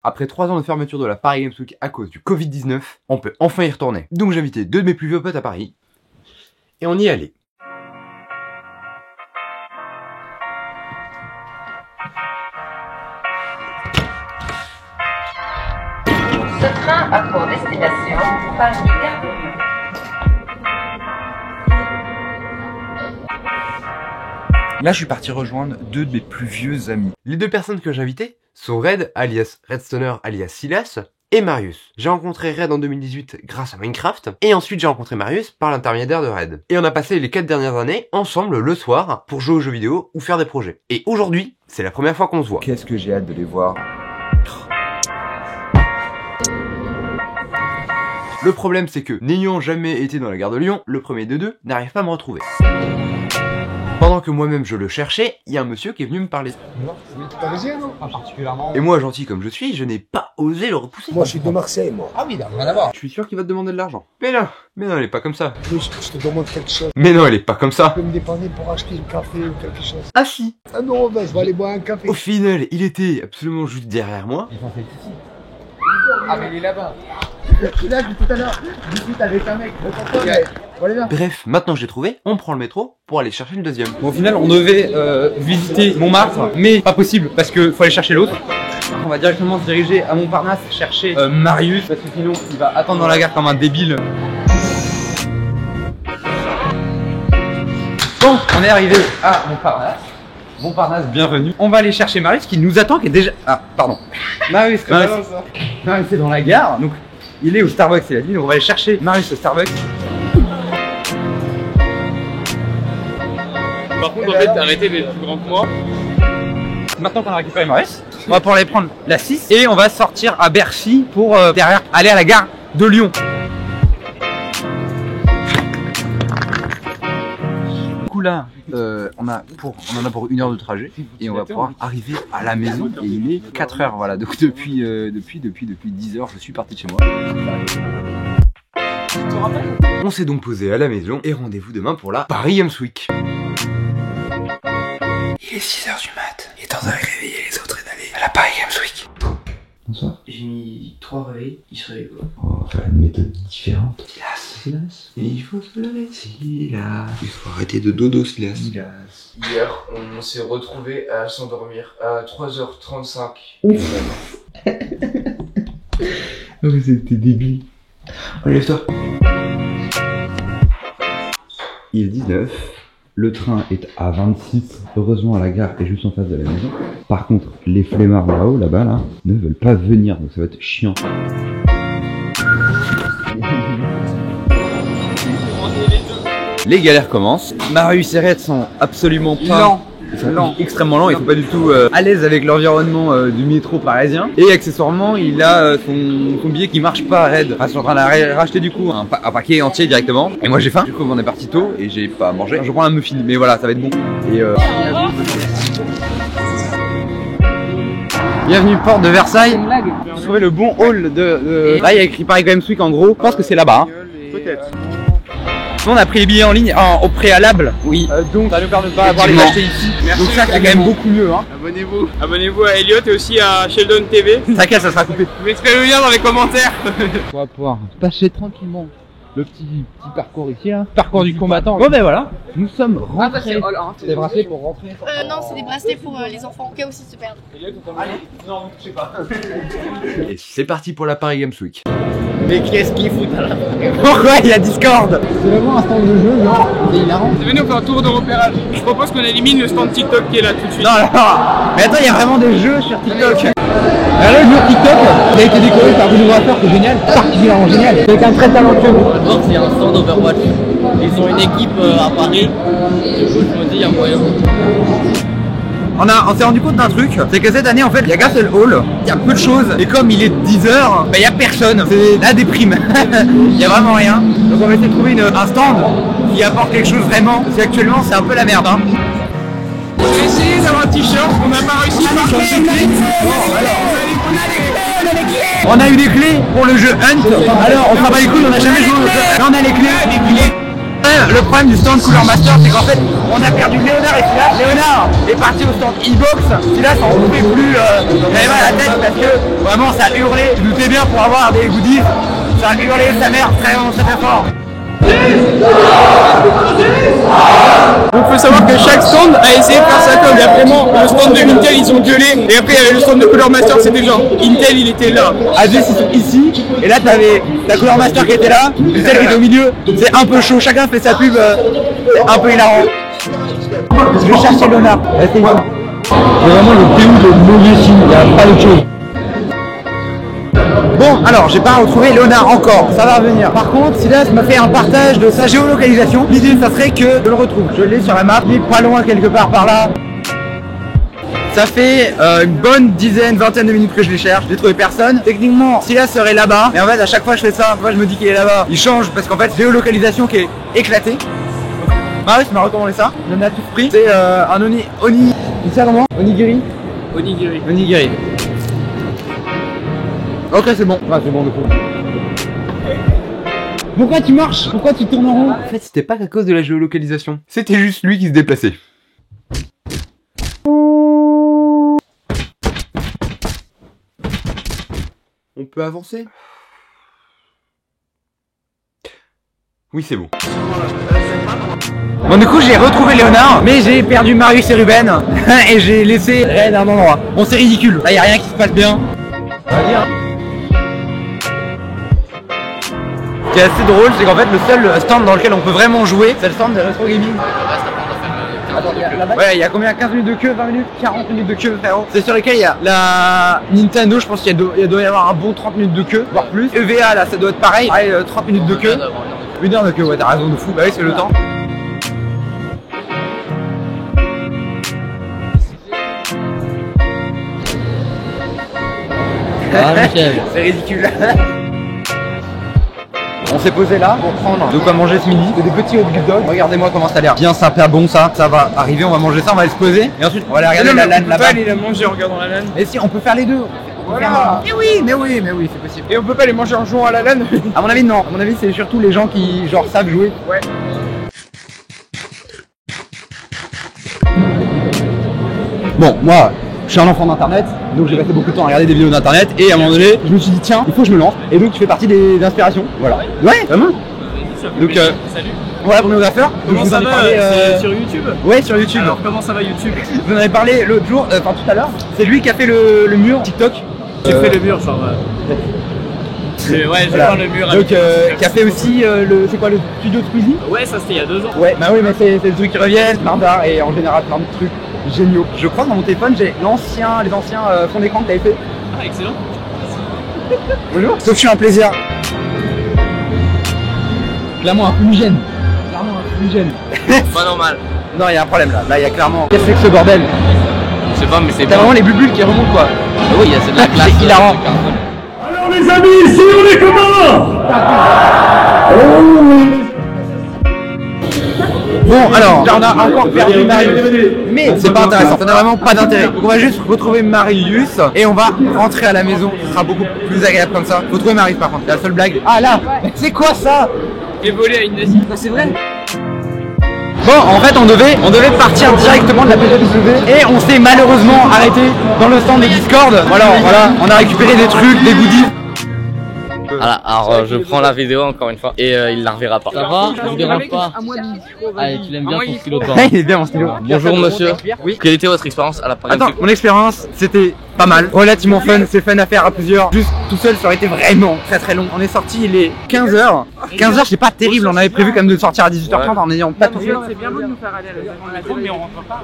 Après 3 ans de fermeture de la Paris Games Week à cause du Covid-19, on peut enfin y retourner. Donc j'ai invité 2 de mes plus vieux potes à Paris, et on y est allé. Ce train a pour destination Paris-Gare de Lyon. Là, je suis parti rejoindre 2 de mes plus vieux amis. Les 2 personnes que j'ai invitées sont Red, alias Redstoner, alias Silas, et Marius. J'ai rencontré Red en 2018 grâce à Minecraft, et ensuite j'ai rencontré Marius par l'intermédiaire de Red. Et on a passé les 4 dernières années ensemble le soir pour jouer aux jeux vidéo ou faire des projets. Et aujourd'hui, c'est la première fois qu'on se voit. Qu'est-ce que j'ai hâte de les voir. Le problème, c'est que, n'ayant jamais été dans la gare de Lyon, le premier de 2 n'arrive pas à me retrouver. Pendant que moi-même je le cherchais, il y a un monsieur qui est venu me parler. Non, vous êtes parisien, non? Pas particulièrement. Et moi, gentil comme je suis, je n'ai pas osé le repousser. Moi, je suis de Marseille, moi. Ah oui, rien à voir. Je suis sûr qu'il va te demander de l'argent. Mais non, elle est pas comme ça. Oui, je te demande quelque chose. Mais non, elle est pas comme ça. Tu peux me dépanner pour acheter un café ou quelque chose? Ah si. Ah non, ben, je vais aller boire un café. Au final, il était absolument juste derrière moi. Ah mais il est là-bas. Il a dit tout à l'heure, discute avec un mec. Bref, maintenant que j'ai trouvé, on prend le métro pour aller chercher le deuxième. Bon, au final, on devait visiter Montmartre, mais pas possible parce que faut aller chercher l'autre. On va directement se diriger à Montparnasse chercher Marius parce que sinon il va attendre dans la gare comme un débile. Bon, on est arrivé à Montparnasse. Montparnasse, bienvenue. On va aller chercher Marius qui nous attend, qui est déjà... Ah, pardon. Marius est dans la gare, donc il est au Starbucks, il a dit, donc on va aller chercher Marius au Starbucks. Par contre, en fait, t'as arrêté d'être plus grand que moi. Maintenant qu'on a récupéré Marius, on va pouvoir aller prendre la 6 et on va sortir à Bercy pour derrière aller à la gare de Lyon. Du coup là, on en a pour 1 heure de trajet et on va pouvoir arriver à la maison et il est 4 heures, voilà. Donc depuis 10 heures, je suis parti de chez moi. On s'est donc posé à la maison et rendez-vous demain pour la Paris Games Week. Il est 6h du mat, il est temps d'aller réveiller les autres et d'aller à la Paris Games Week. Bonsoir. J'ai mis 3 réveils, il se réveille quoi. On va faire une méthode différente. Silas, il faut se lever. Silas, il faut arrêter de dodo, Silas. Hier, on s'est retrouvés à s'endormir à 3h35. Oh, vous êtes débile. Lève-toi. Il est 19. Le train est à 26. Heureusement, la gare est juste en face de la maison. Par contre, les flemmards là-haut, là-bas, là, ne veulent pas venir. Donc ça va être chiant. Les galères commencent. Marius et Red sont absolument pas lents. Ils sont extrêmement lents, ils sont pas du tout à l'aise avec l'environnement du métro parisien. Et accessoirement, il a son billet qui marche pas, Red. Enfin, je suis en train de racheter du coup un paquet entier directement. Et moi j'ai faim, du coup on est parti tôt et j'ai pas mangé. Je prends un muffin, mais voilà, ça va être bon. Et bienvenue porte de Versailles. J'ai trouvé le bon hall de... Là il y a écrit Paris Games Week en gros. Je pense que c'est là-bas. Hein. Peut-être. On a pris les billets en ligne au préalable. Oui. Donc ça nous permet de pas avoir les acheter ici. Merci, donc ça c'est quand même beaucoup mieux. Hein. Abonnez-vous. Abonnez-vous à Elliot et aussi à Sheldon TV. T'inquiète, ça sera coupé. Vous mettrez le lien dans les commentaires. On va pouvoir passer tranquillement le petit parcours ici là. Parcours du combattant. Bon ben voilà, nous sommes rentrés. C'est des bracelets pour rentrer. Non, c'est des bracelets pour les enfants, au cas où s'ils se perdent. Allez, non, je sais pas. Et c'est parti pour la Paris Games Week. Mais qu'est-ce qu'il fout à la Pourquoi il y a Discord? C'est vraiment un stand de jeu, non? C'est hilarant. Venez, on fait un tour de repérage. Je propose qu'on élimine le stand TikTok qui est là tout de suite. Non, mais attends, il y a vraiment des jeux sur TikTok. Alors le jeu TikTok, il a été décoré par Bruno Wafer, c'est génial, particulièrement génial. C'est quelqu'un de très talentueux. D'abord, c'est un stand Overwatch. Ils ont une équipe à Paris. Du coup, je me dis, il y a moyen. On s'est rendu compte d'un truc, c'est que cette année en fait il y a qu'un seul hall, il y a peu de choses et comme il est 10h, bah il y a personne, c'est la déprime, il y a vraiment rien. Donc on va essayer de trouver un stand qui apporte quelque chose vraiment, parce qu'actuellement c'est un peu la merde. Hein. On a essayé d'avoir un t-shirt, on n'a pas réussi par contre c'est clé. On a eu des clés pour le jeu Hunt, alors on travaille les couilles, on n'a jamais joué au jeu, là on a les clés. Le problème du stand Cooler Master, c'est qu'en fait, on a perdu Léonard et Silas. Léonard est parti au stand e-box. Silas en pouvait plus, il avait mal à la tête parce que vraiment ça hurlait. Tu doutais bien pour avoir des goodies, ça a hurlé sa mère très fort. Donc faut savoir que chaque stand a essayé de faire ça comme il y a vraiment le stand de Intel ils ont gueulé et après il y avait le stand de Cooler Master c'était genre Intel il était là. Asus ils sont ici et là t'avais ta Cooler Master qui était là, celle qui était au milieu, c'est un peu chaud, chacun fait sa pub, c'est un peu hilarant. Je vais chercher Léonard. C'est vraiment le déo de mauvais signe, il n'y a pas d'autre chose. Bon, alors, j'ai pas retrouvé Léonard encore, ça va revenir. Par contre, Silas m'a fait un partage de sa géolocalisation. L'idée, ça serait que je le retrouve. Je l'ai sur la map, il est pas loin quelque part par là. Ça fait une bonne vingtaine de minutes que je les cherche, j'ai trouvé personne. Techniquement, Silas serait là-bas, mais en fait, à chaque fois je fais ça, moi je me dis qu'il est là-bas. Il change parce qu'en fait, géolocalisation qui est éclatée. Marius m'a recommandé ça, il en a tout pris. C'est un oni... Tu sais comment? Onigiri. Onigiri. Ok, c'est bon. Ouais, c'est bon, de coup. Pourquoi tu marches? Pourquoi tu tournes en rond? En fait, c'était pas qu'à cause de la géolocalisation. C'était juste lui qui se déplaçait. On peut avancer? Oui, c'est bon. Bon, du coup, j'ai retrouvé Léonard, mais j'ai perdu Marius et Ruben, et j'ai laissé Red à un endroit. Bon, c'est ridicule. Là, y a rien qui se passe bien. Vas-y, hein. Ce qui est assez drôle, c'est qu'en fait, le seul stand dans lequel on peut vraiment jouer, c'est le stand de Retro Gaming. Ouais, il y a combien? 15 minutes de queue, 20 minutes, 40 minutes de queue, frérot. C'est sur lesquels il y a la Nintendo, je pense qu'il doit y avoir un bon 30 minutes de queue, voire plus. EVA, là, ça doit être pareil, 30 minutes de queue. 1 heure de queue, ouais, t'as raison de fou. Bah oui, c'est le temps. Ah, Michel. C'est ridicule. On s'est posé là pour prendre de quoi manger ce midi. C'est des petits hot dogs. Regardez-moi comment ça a l'air. Bien sympa, bon ça. Ça va arriver, on va manger ça, on va aller se poser. Et ensuite, on va aller regarder la LAN là-bas. On peut pas aller la manger en regardant la LAN. Mais si, on peut faire les deux. Voilà. Mais oui, c'est possible. Et on peut pas les manger en jouant à la LAN. À mon avis, non. À mon avis, c'est surtout les gens qui, genre, savent jouer. Ouais. Bon, moi, je suis un enfant d'internet, donc j'ai passé beaucoup de temps à regarder des vidéos d'internet et à un moment donné, je me suis dit tiens, il faut que je me lance. Et donc tu fais partie des inspirations. Voilà. Ouais, vraiment. Donc Salut. voilà pour nos affaires. Comment ça va? C'est sur YouTube? Ouais, sur YouTube. Alors comment ça va YouTube? Vous en avez parlé l'autre jour, enfin tout à l'heure. C'est lui qui a fait le mur TikTok. J'ai fait le mur, genre. Ouais, j'ai Voilà. fait le mur. Donc qui a fait aussi c'est quoi le studio de Squeezie? Ouais, ça c'était il y a 2 ans. Ouais, bah oui, mais c'est des trucs qui reviennent, plein d'art et en général plein de trucs géniaux. Je crois que dans mon téléphone j'ai les anciens fonds d'écran que t'avais fait. Ah, excellent. Bonjour. Sauf que je suis un plaisir. Clairement un fumigène. Pas normal. Non, il y a un problème là. Là, il y a clairement. Qu'est-ce que c'est que ce bordel? Je sais pas, mais c'est T'as vraiment les bulles qui remontent quoi. Ah oui, c'est de la classe. C'est hilarant. Alors les amis, ici on est comment? Bon, alors, on a encore perdu Marius. Mais c'est pas intéressant, ça n'a vraiment pas d'intérêt. Donc on va juste retrouver Marius et on va rentrer à la maison. Ce sera beaucoup plus agréable comme ça. Faut trouver Marius par contre, c'est la seule blague. Ah là, c'est quoi ça? Et voler à une nazie. C'est vrai. Bon, en fait, on devait partir directement de la PGW et on s'est malheureusement arrêté dans le stand de Discord. Voilà, on a récupéré des trucs, des goodies. Voilà, alors je prends la vidéo encore une fois et il la reverra pas. Ça va? Je vous dérange pas? Allez, tu l'aimes bien ton stylo toi? Il est bien mon stylo. Bonjour monsieur. Oui. Quelle était votre expérience à la première? Attends, mon expérience, c'était pas mal, relativement fun, c'est fun à faire à plusieurs. Juste tout seul, ça aurait été vraiment très long. On est sorti, il est 15h. 15h, c'est pas terrible, on avait prévu quand même de sortir à 18h30 en n'ayant pas tout fait. C'est bien beau de nous faire aller à la maison de métro, mais on rentre pas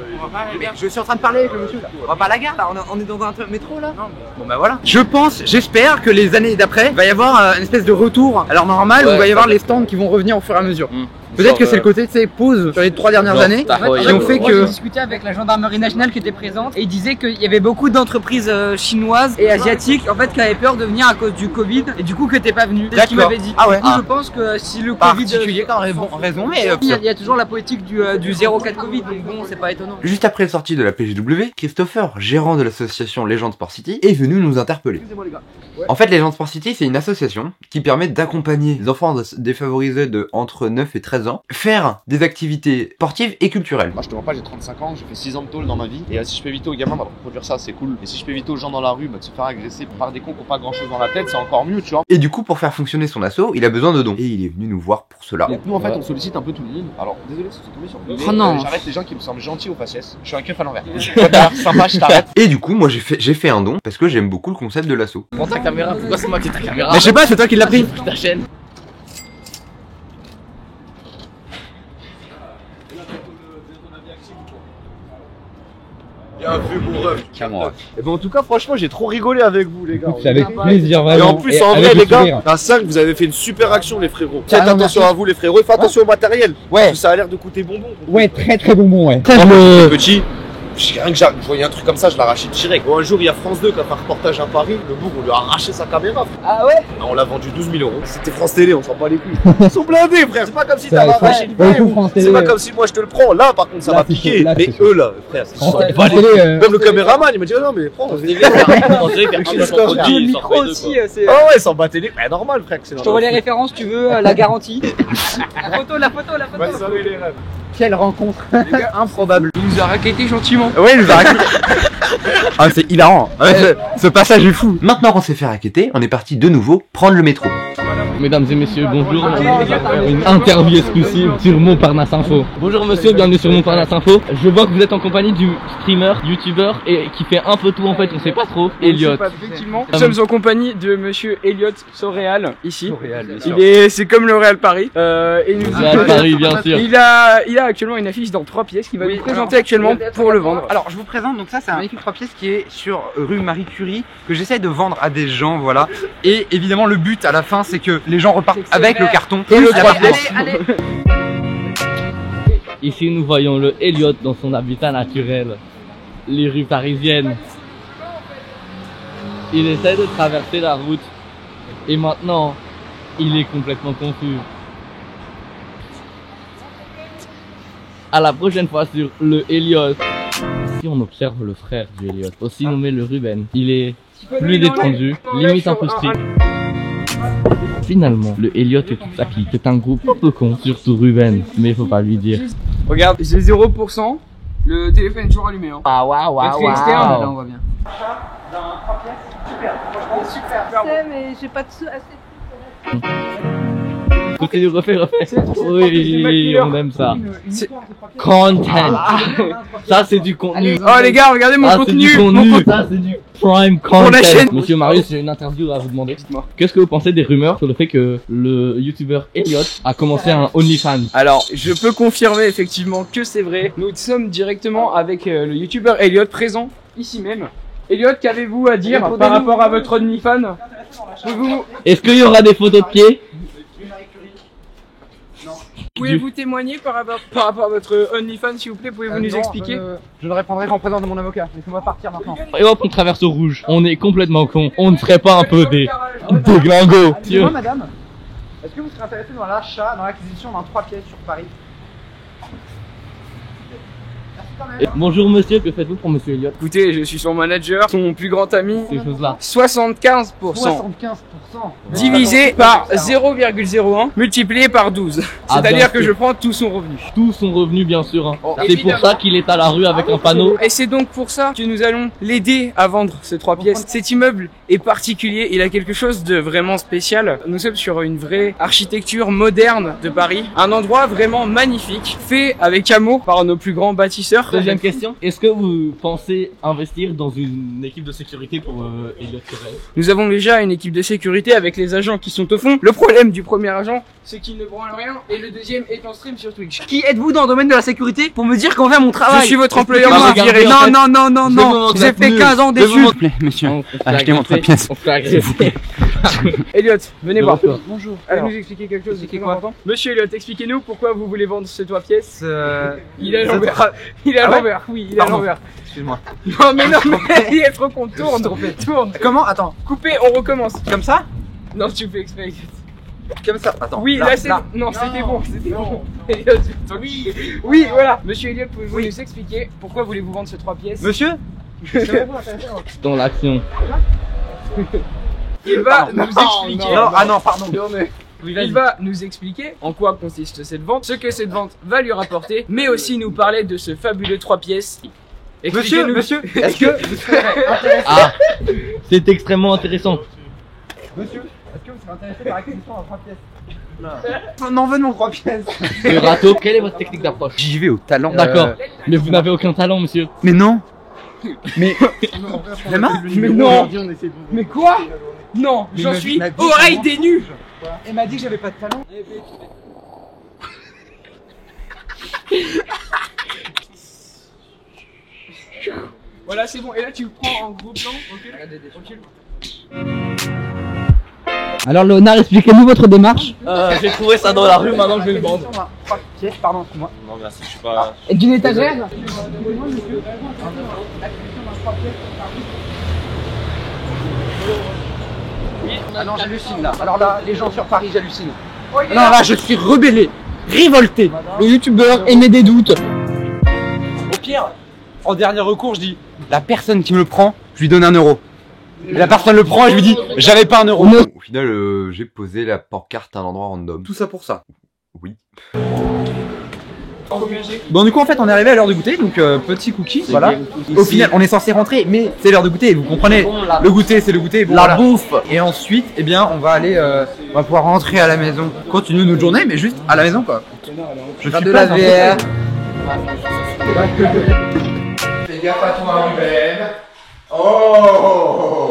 aller là. Je suis en train de parler avec le monsieur là. On va pas à la gare là, on est dans un métro là. Bon bah voilà. J'espère que les années d'après, il va y avoir une espèce de retour à l'heure normale où il va y avoir les stands qui vont revenir au fur et à mesure. Peut-être que c'est le côté, tu sais, pause sur les 3 dernières années. Et on fait que. J'ai discuté avec la gendarmerie nationale qui était présente et il disait qu'il y avait beaucoup d'entreprises chinoises et asiatiques en fait qui avaient peur de venir à cause du Covid et du coup que t'es pas venu. C'est ce qu'il m'avait dit. Ah ouais. Du coup, je pense que si le Covid. Particulier quand raison, mais. Il y a toujours la politique du 0,4 Covid, donc bon, c'est pas étonnant. Juste après la sortie de la PGW, Christopher, gérant de l'association Legend Sport City, est venu nous interpeller. En fait, Legend Sport City, c'est une association qui permet d'accompagner les enfants défavorisés de entre 9 et 13 ans, faire des activités sportives et culturelles. Moi je te vois pas, j'ai 35 ans, j'ai fait 6 ans de tôle dans ma vie. Et si je peux éviter aux gamins de reproduire ça, c'est cool. Et si je peux éviter aux gens dans la rue de se faire agresser par des cons qui ont pas grand chose dans la tête, c'est encore mieux, tu vois. Et du coup, pour faire fonctionner son asso, il a besoin de dons. Et il est venu nous voir pour cela. Donc nous en fait on sollicite un peu tout le monde. Alors désolé si c'est tombé sur le Oh non. J'arrête les gens qui me semblent gentils au faciès. Je suis un keuf à l'envers. Sympa, je t'arrête. Et du coup, moi j'ai fait un don parce que j'aime beaucoup le concept de l'asso. Prends ta caméra, pourquoi c'est moi qui ai ta caméra? Mais je sais pas, c'est toi qui l'as pris. Ta chaîne. Bien vu mon ref. Cameroun. Et ben en tout cas franchement j'ai trop rigolé avec vous les gars. C'est avec plaisir, Et vraiment. en plus en vrai les gars, à 5 vous avez fait une super action les frérots. Faites attention à vous les frérots et faites attention au matériel. Ouais. Parce que ça a l'air de coûter bonbon. Ouais, très très bonbon, ouais. Petit. Rien que je voyais un truc comme ça, je l'arrachais direct. Bon, un jour, il y a France 2 qui a fait un reportage à Paris. Le bourg, on lui a arraché sa caméra. Ah ouais? On l'a vendu 12 000 €. C'était France Télé, on s'en bat les couilles. Ils sont blindés, frère. C'est pas comme si t'avais arraché le billet. C'est pas comme si moi je te le prends. Là, par contre, ça m'a piqué. Mais eux, là, frère, même le caméraman, il m'a dit non, mais prends. Le micro aussi, c'est. Ah ouais, s'en battait les. Mais normal, frère. Je t'envoie les références, tu veux, la garantie. La photo. Ouais, salut les rêves. Quelle rencontre Improbable. Il nous a raquetté gentiment. Ouais, il nous a raquetté. Ah, c'est hilarant. Ouais, ce passage est fou. Maintenant qu'on s'est fait raqueter, on est parti de nouveau prendre le métro. Mesdames et messieurs, bonjour. On va faire une interview exclusive sur Montparnasse Info. Bonjour monsieur, bienvenue sur Montparnasse Info. Je vois que vous êtes en compagnie du streamer, youtubeur et qui fait un peu tout en fait, on sait pas trop. Elliot. Effectivement, nous sommes en compagnie de monsieur Elliot Soréal ici. Bien sûr. C'est comme le Real Paris. Et nous Real Paris, bien sûr. Il a actuellement une affiche dans 3 pièces qu'il va nous présenter actuellement pour le vendre. Alors, je vous présente, donc ça c'est un magnifique 3 pièces qui est sur rue Marie Curie, que j'essaie de vendre à des gens, voilà. Et évidemment, le but à la fin, c'est que les gens repartent avec le carton et le 3 pièces. Ici nous voyons le Elliot dans son habitat naturel, les rues parisiennes. Il essaie de traverser la route et maintenant il est complètement confus. À la prochaine fois sur le Elliot. Si on observe le frère du Elliot, aussi nommé le Ruben, il est plus détendu, limite un peu strict. Finalement, le Elliot et toute sa clique est un groupe un peu con, surtout Ruben, mais il faut pas lui dire. Regarde, j'ai 0%, le téléphone est toujours allumé. Hein. Ah waouh. Externe, Là on voit bien. Mais j'ai pas de sous assez. Continue, refais. Oui, on aime ça. Content. Ça, c'est du contenu. Oh les gars, regardez mon contenu. Ça, c'est du prime content. Pour la chaîne. Monsieur Marius, j'ai une interview à vous demander. Qu'est-ce que vous pensez des rumeurs sur le fait que le youtubeur Elliot a commencé un OnlyFans? Alors, je peux confirmer effectivement que c'est vrai. Nous sommes directement avec le youtubeur Elliot présent ici même. Elliot, qu'avez-vous à dire par rapport à votre OnlyFans? Est-ce qu'il y aura des photos de pieds? Pouvez-vous témoigner par rapport à votre OnlyFans, s'il vous plaît? Pouvez-vous nous expliquer? Je ne répondrai qu'en présence de mon avocat. Laissez-moi partir maintenant. Et hop, on traverse au rouge. On est complètement con. On ne serait pas un peu des glingos. Excusez-moi madame, est-ce que vous serez intéressé dans l'achat, dans l'acquisition d'un 3 pièces sur Paris? Bonjour monsieur, que faites-vous pour monsieur Elliot? Écoutez, je suis son manager, son plus grand ami. Ces choses-là. 75%. 75%. Divisé par 0,01 multiplié par 12. C'est-à-dire que je prends tout son revenu. Tout son revenu, bien sûr. Hein. C'est pour ça qu'il est à la rue avec un panneau. Et c'est donc pour ça que nous allons l'aider à vendre ces 3 pièces. Cet immeuble est particulier, il a quelque chose de vraiment spécial. Nous sommes sur une vraie architecture moderne de Paris. Un endroit vraiment magnifique, fait avec amour par nos plus grands bâtisseurs. Deuxième question, est-ce que vous pensez investir dans une équipe de sécurité pour Elliot Soréal? Nous avons déjà une équipe de sécurité avec les agents qui sont au fond. Le problème du premier agent, c'est qu'il ne branle rien, et le deuxième est en stream sur Twitch. Qui êtes-vous dans le domaine de la sécurité pour me dire qu'on fait mon travail? Je suis votre employeur, non, vous virez. Non, j'ai fait 15 ans d'études. S'il vous plaît, monsieur, achetez mon 3 pièces. On fait agresser. Elliot, venez voir. Bonjour. Allez nous expliquer quelque chose de très important. Monsieur Elliot, expliquez-nous pourquoi vous voulez vendre ces 3 pièces. Il est à l'envers. Il est à l'envers, oui, il est à l'envers. Excuse-moi. Non, mais il est trop con, tourne. Comment? Attends. Coupez, on recommence. Comme ça? Non, tu fais exprès. Comme ça, attends. Oui, là c'est... Non, c'était bon, c'était bon. Elliot, oui, voilà. Monsieur Elliot, pouvez-vous nous expliquer pourquoi voulez-vous vendre ces 3 pièces? Monsieur? Dans l'action. Il va nous expliquer. Non, ah non, pardon. Non, mais... Il va nous expliquer en quoi consiste cette vente, ce que cette vente va lui rapporter, mais aussi nous parler de ce fabuleux 3 pièces. Monsieur, est-ce que Ah, c'est extrêmement intéressant. Monsieur, est-ce que vous serez intéressé par l'acquisition en 3 pièces? On en veut non 3 pièces. Le râteau, quelle est votre technique d'approche? J'y vais au talent. D'accord, mais vous n'avez aucun talent, monsieur. Mais non. Mais vraiment? Mais non. Mais quoi? Non, j'en suis oreille des nus. Elle m'a dit que j'avais pas de talent. Voilà, c'est bon. Et là, tu le prends en gros plan, ok? Tranquille. Alors Léonard, expliquez-nous votre démarche. J'ai trouvé ça dans la rue, maintenant je vais le vendre. Pardon, excuse-moi. Non, merci, je suis pas. Et d'une étagère? Ah non, j'hallucine là. Alors là, les gens sur Paris, j'hallucine. Non, là, je suis rebellé, révolté. Le youtubeur émet des doutes. Au pire, en dernier recours, je dis la personne qui me le prend, je lui donne 1 euro. Et la personne le prend et je lui dis j'avais pas 1 euro. Au final, j'ai posé la pancarte à un endroit random. Tout ça pour ça. Oui. Bon, du coup, en fait, on est arrivé à l'heure de goûter, donc petit cookie, voilà. Au final, on est censé rentrer, mais c'est l'heure de goûter, vous comprenez. Le goûter, c'est le goûter. Bon, la bouffe. Et ensuite, eh bien, on va aller, on va pouvoir rentrer à la maison, continuer notre journée, mais juste à la maison, quoi. Je suis de la VR. Fais gaffe à toi, Ruben. Oh.